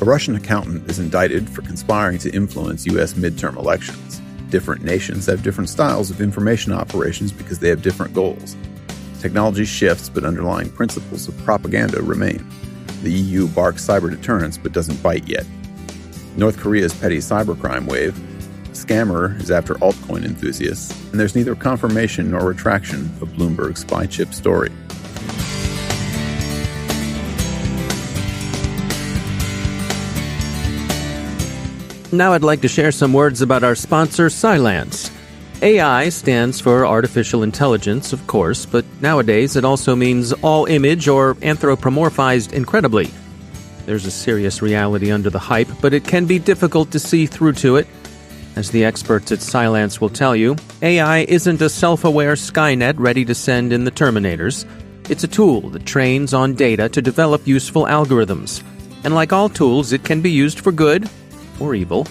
A Russian accountant is indicted for conspiring to influence U.S. midterm elections. Different nations have different styles of information operations because they have different goals. Technology shifts, but underlying principles of propaganda remain. The EU barks cyber deterrence, but doesn't bite yet. North Korea's petty cybercrime wave. A scammer is after altcoin enthusiasts, and there's neither confirmation nor retraction of Bloomberg's spy chip story. Now I'd like to share some words about our sponsor, Cylance. AI stands for artificial intelligence, of course, but nowadays it also means all-image or anthropomorphized incredibly. There's a serious reality under the hype, but it can be difficult to see through to it. As the experts at Cylance will tell you, AI isn't a self-aware Skynet ready to send in the Terminators. It's a tool that trains on data to develop useful algorithms. And like all tools, it can be used for good or evil.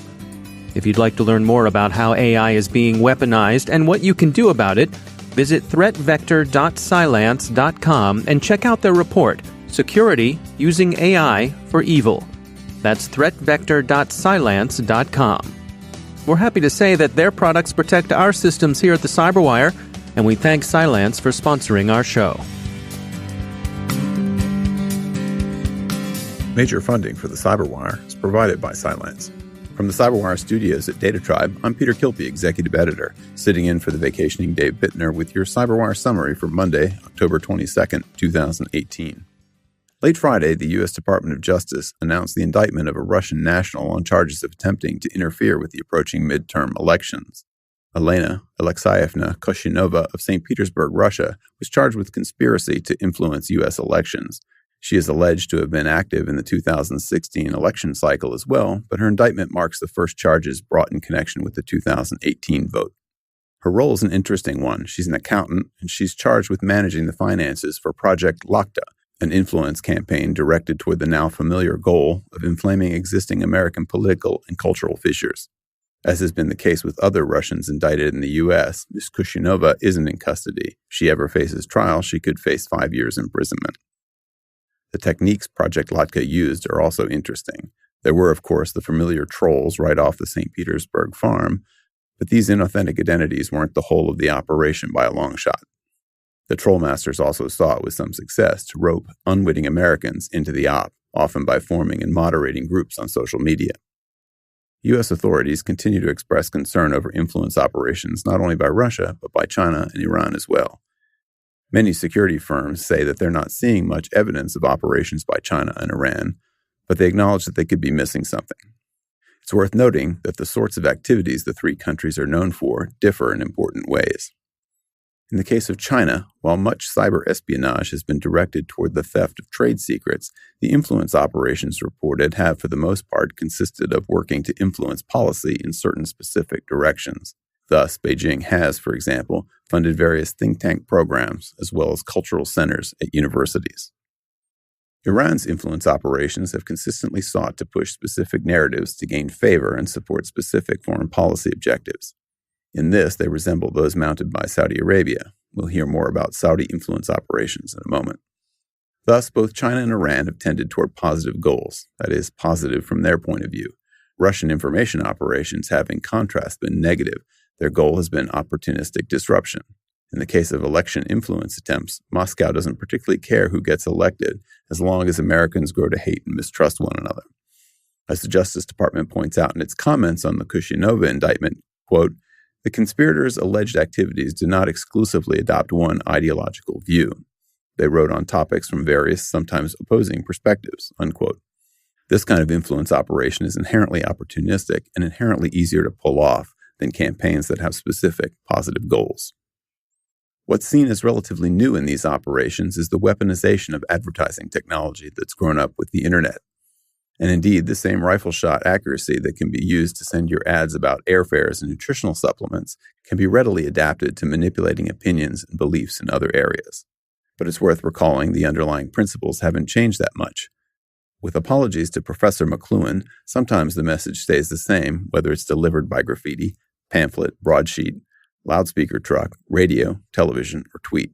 If you'd like to learn more about how AI is being weaponized and what you can do about it, visit threatvector.cylance.com and check out their report, Security Using AI for Evil. That's threatvector.cylance.com. We're happy to say that their products protect our systems here at the Cyberwire, and we thank Cylance for sponsoring our show. Major funding for the Cyberwire is provided by Cylance. From the Cyberwire studios at Data Tribe, I'm Peter Kilpie, Executive Editor, sitting in for the vacationing Dave Bittner with your Cyberwire summary for Monday, October 22nd, 2018. Late Friday, the U.S. Department of Justice announced the indictment of a Russian national on charges of attempting to interfere with the approaching midterm elections. Elena Alexeyevna Koshinova of St. Petersburg, Russia, was charged with conspiracy to influence U.S. elections. She is alleged to have been active in the 2016 election cycle as well, but her indictment marks the first charges brought in connection with the 2018 vote. Her role is an interesting one. She's an accountant, and she's charged with managing the finances for Project Lakhta, an influence campaign directed toward the now familiar goal of inflaming existing American political and cultural fissures. As has been the case with other Russians indicted in the U.S., Ms. Kushinova isn't in custody. If she ever faces trial, she could face 5 years imprisonment. The techniques Project Lakhta used are also interesting. There were, of course, the familiar trolls right off the St. Petersburg farm, but these inauthentic identities weren't the whole of the operation by a long shot. The trollmasters also sought with some success to rope unwitting Americans into the op, often by forming and moderating groups on social media. U.S. authorities continue to express concern over influence operations not only by Russia, but by China and Iran as well. Many security firms say that they're not seeing much evidence of operations by China and Iran, but they acknowledge that they could be missing something. It's worth noting that the sorts of activities the three countries are known for differ in important ways. In the case of China, while much cyber espionage has been directed toward the theft of trade secrets, the influence operations reported have for the most part consisted of working to influence policy in certain specific directions. Thus, Beijing has, for example, funded various think tank programs as well as cultural centers at universities. Iran's influence operations have consistently sought to push specific narratives to gain favor and support specific foreign policy objectives. In this, they resemble those mounted by Saudi Arabia. We'll hear more about Saudi influence operations in a moment. Thus, both China and Iran have tended toward positive goals, that is, positive from their point of view. Russian information operations have, in contrast, been negative. Their goal has been opportunistic disruption. In the case of election influence attempts, Moscow doesn't particularly care who gets elected as long as Americans grow to hate and mistrust one another. As the Justice Department points out in its comments on the Kushinova indictment, quote, "The conspirators' alleged activities do not exclusively adopt one ideological view. They wrote on topics from various, sometimes opposing perspectives," unquote. This kind of influence operation is inherently opportunistic and inherently easier to pull off than campaigns that have specific positive goals. What's seen as relatively new in these operations is the weaponization of advertising technology that's grown up with the internet. And indeed, the same rifle shot accuracy that can be used to send your ads about airfares and nutritional supplements can be readily adapted to manipulating opinions and beliefs in other areas. But it's worth recalling the underlying principles haven't changed that much. With apologies to Professor McLuhan, sometimes the message stays the same, whether it's delivered by graffiti, pamphlet, broadsheet, loudspeaker truck, radio, television, or tweet.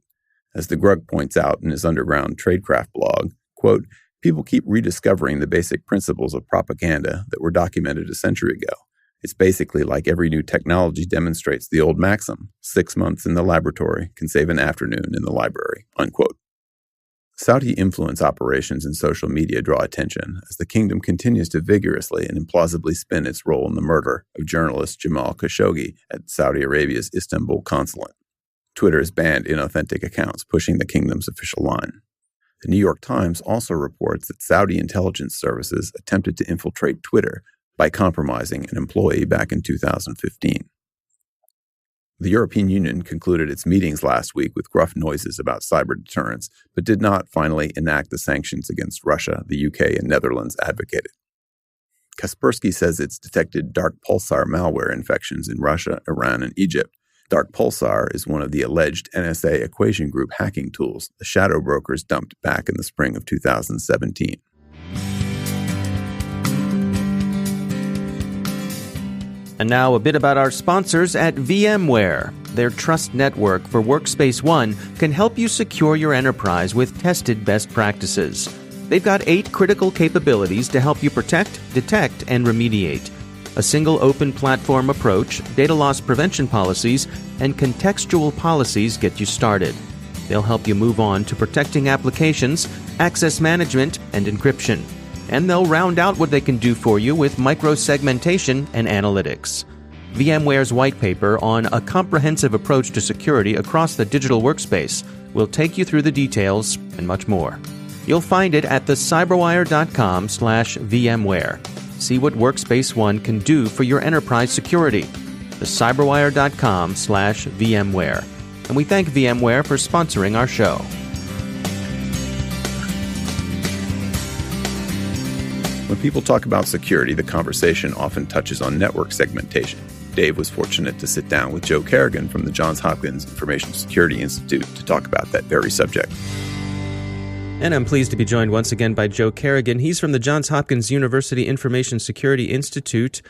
As the Grug points out in his underground tradecraft blog, quote, People keep rediscovering the basic principles of propaganda that were documented a century ago. It's basically like every new technology demonstrates the old maxim, 6 months in the laboratory can save an afternoon in the library, unquote. Saudi influence operations in social media draw attention as the kingdom continues to vigorously and implausibly spin its role in the murder of journalist Jamal Khashoggi at Saudi Arabia's Istanbul consulate. Twitter has banned inauthentic accounts pushing the kingdom's official line. The New York Times also reports that Saudi intelligence services attempted to infiltrate Twitter by compromising an employee back in 2015. The European Union concluded its meetings last week with gruff noises about cyber deterrence, but did not finally enact the sanctions against Russia the UK and Netherlands advocated. Kaspersky says it's detected dark pulsar malware infections in Russia, Iran, and Egypt. Dark pulsar is one of the alleged NSA Equation Group hacking tools the shadow brokers dumped back in the spring of 2017. And now a bit about our sponsors at VMware. Their trust network for Workspace ONE can help you secure your enterprise with tested best practices. They've got 8 critical capabilities to help you protect, detect, and remediate. A single open platform approach, data loss prevention policies, and contextual policies get you started. They'll help you move on to protecting applications, access management, and encryption. And they'll round out what they can do for you with micro-segmentation and analytics. VMware's white paper on a comprehensive approach to security across the digital workspace will take you through the details and much more. You'll find it at thecyberwire.com/VMware. See what Workspace ONE can do for your enterprise security. thecyberwire.com/VMware. And we thank VMware for sponsoring our show. When people talk about security, the conversation often touches on network segmentation. Dave was fortunate to sit down with Joe Carrigan from the Johns Hopkins Information Security Institute to talk about that very subject. And I'm pleased to be joined once again by Joe Carrigan. He's from the Johns Hopkins University Information Security Institute.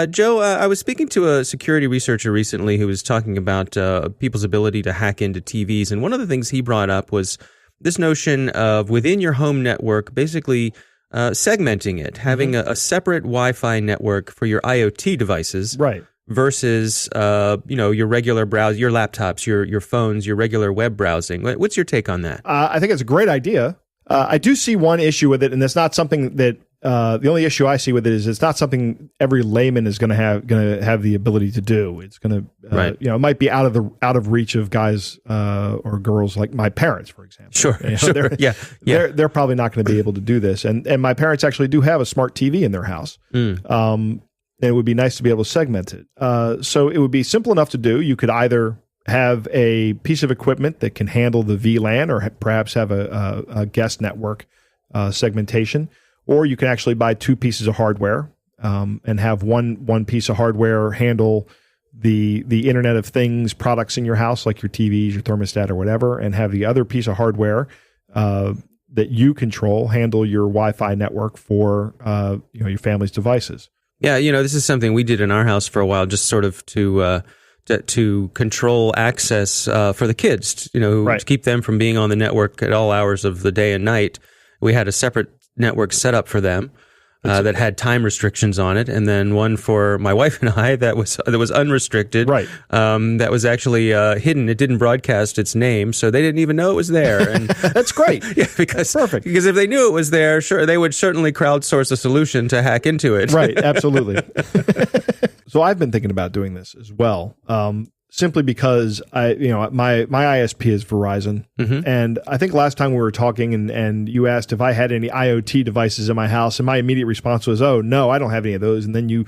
Joe, I was speaking to a security researcher recently who was talking about people's ability to hack into TVs. And one of the things he brought up was this notion of within your home network, basically segmenting it, having a separate Wi-Fi network for your IoT devices, right, versus your regular browse, your laptops, your phones, your regular web browsing. What's your take on that? I think it's a great idea. I do see one issue with it, and it's not something that the only issue I see with it is it's not something every layman is going to have the ability to do. It's going to it might be out of reach of guys or girls like my parents, for example. Sure, They're probably not going to be able to do this. And my parents actually do have a smart TV in their house. And it would be nice to be able to segment it. So it would be simple enough to do. You could either have a piece of equipment that can handle the VLAN or perhaps have a guest network segmentation, or you can actually buy 2 pieces of hardware and have one piece of hardware handle the Internet of Things products in your house, like your TVs, your thermostat, or whatever, and have the other piece of hardware that you control handle your Wi-Fi network for your family's devices. Yeah, this is something we did in our house for a while, just sort of to control access for the kids, to keep them from being on the network at all hours of the day and night. We had a separate network set up for them that had time restrictions on it, and then one for my wife and I that was unrestricted. Right. That was actually hidden. It didn't broadcast its name, so they didn't even know it was there. And that's great. Yeah, because that's perfect. Because if they knew it was there, sure, they would certainly crowdsource a solution to hack into it. Right. Absolutely. So I've been thinking about doing this as well. Simply because my ISP is Verizon, and I think last time we were talking and you asked if I had any IoT devices in my house, and my immediate response was, "Oh no, I don't have any of those." And then you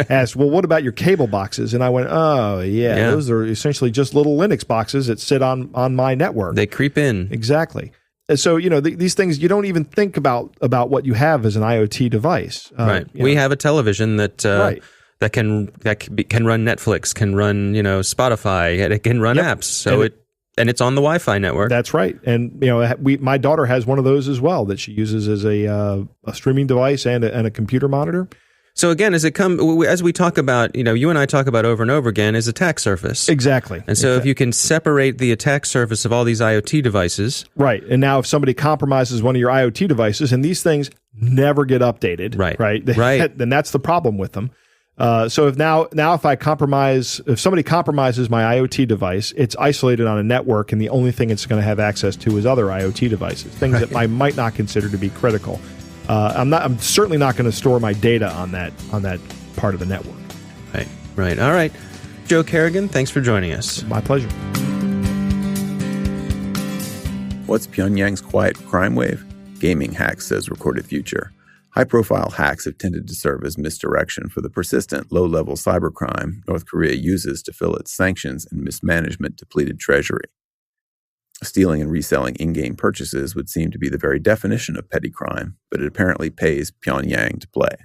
asked, "Well, what about your cable boxes?" And I went, "Oh yeah, those are essentially just little Linux boxes that sit on my network. They creep in." Exactly. And so these things you don't even think about what you have as an IoT device. Right. We have a television that. Right. That can run Netflix, can run Spotify, it can run apps. So it's on the Wi-Fi network. That's right. And my daughter has one of those as well that she uses as a streaming device and a computer monitor. So again, as we talk about, you and I talk about over and over again, is attack surface. Exactly. And so if you can separate the attack surface of all these IoT devices. Right. And now if somebody compromises one of your IoT devices, and these things never get updated, right? Then that's the problem with them. So if if somebody compromises my IoT device, it's isolated on a network, and the only thing it's going to have access to is other IoT devices, things that I might not consider to be critical. I'm certainly not going to store my data on that part of the network. Right. All right. Joe Carrigan, thanks for joining us. My pleasure. What's Pyongyang's quiet crime wave? Gaming hacks, says Recorded Future. High-profile hacks have tended to serve as misdirection for the persistent low-level cybercrime North Korea uses to fill its sanctions and mismanagement-depleted treasury. Stealing and reselling in-game purchases would seem to be the very definition of petty crime, but it apparently pays Pyongyang to play.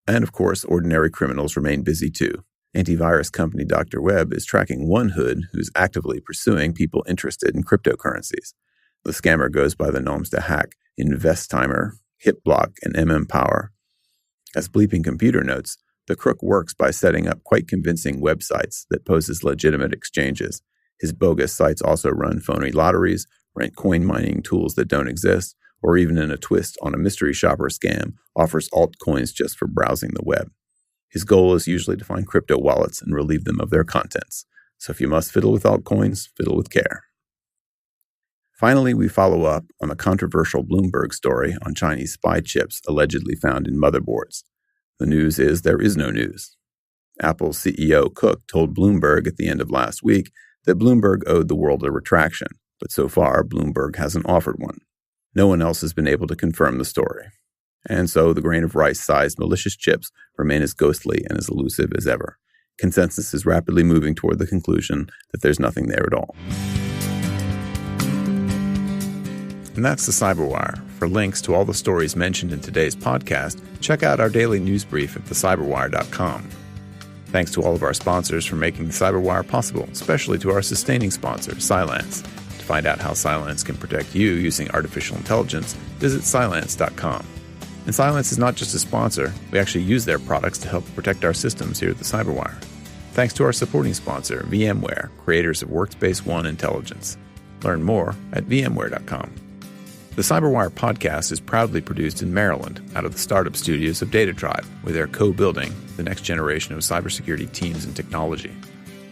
And of course, ordinary criminals remain busy too. Antivirus company Dr. Web is tracking one hood who's actively pursuing people interested in cryptocurrencies. The scammer goes by the noms de hack Investtimer, HitBlock, and MMPower. As Bleeping Computer notes, the crook works by setting up quite convincing websites that pose as legitimate exchanges. His bogus sites also run phony lotteries, rent coin mining tools that don't exist, or even in a twist on a mystery shopper scam, offers altcoins just for browsing the web. His goal is usually to find crypto wallets and relieve them of their contents. So if you must fiddle with altcoins, fiddle with care. Finally, we follow up on the controversial Bloomberg story on Chinese spy chips allegedly found in motherboards. The news is there is no news. Apple's CEO Cook told Bloomberg at the end of last week that Bloomberg owed the world a retraction, but so far Bloomberg hasn't offered one. No one else has been able to confirm the story. And so the grain of rice-sized malicious chips remain as ghostly and as elusive as ever. Consensus is rapidly moving toward the conclusion that there's nothing there at all. And that's the Cyberwire. For links to all the stories mentioned in today's podcast, check out our daily news brief at thecyberwire.com. Thanks to all of our sponsors for making the Cyberwire possible, especially to our sustaining sponsor, Cylance. To find out how Cylance can protect you using artificial intelligence, visit Cylance.com. And Cylance is not just a sponsor, we actually use their products to help protect our systems here at the Cyberwire. Thanks to our supporting sponsor, VMware, creators of Workspace ONE Intelligence. Learn more at VMware.com. The Cyberwire podcast is proudly produced in Maryland out of the startup studios of DataTribe, where they're co-building the next generation of cybersecurity teams and technology.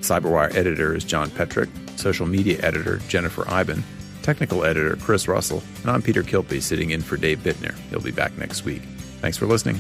Cyberwire editor is John Petrick, social media editor Jennifer Iben, technical editor Chris Russell, and I'm Peter Kilpe sitting in for Dave Bittner. He'll be back next week. Thanks for listening.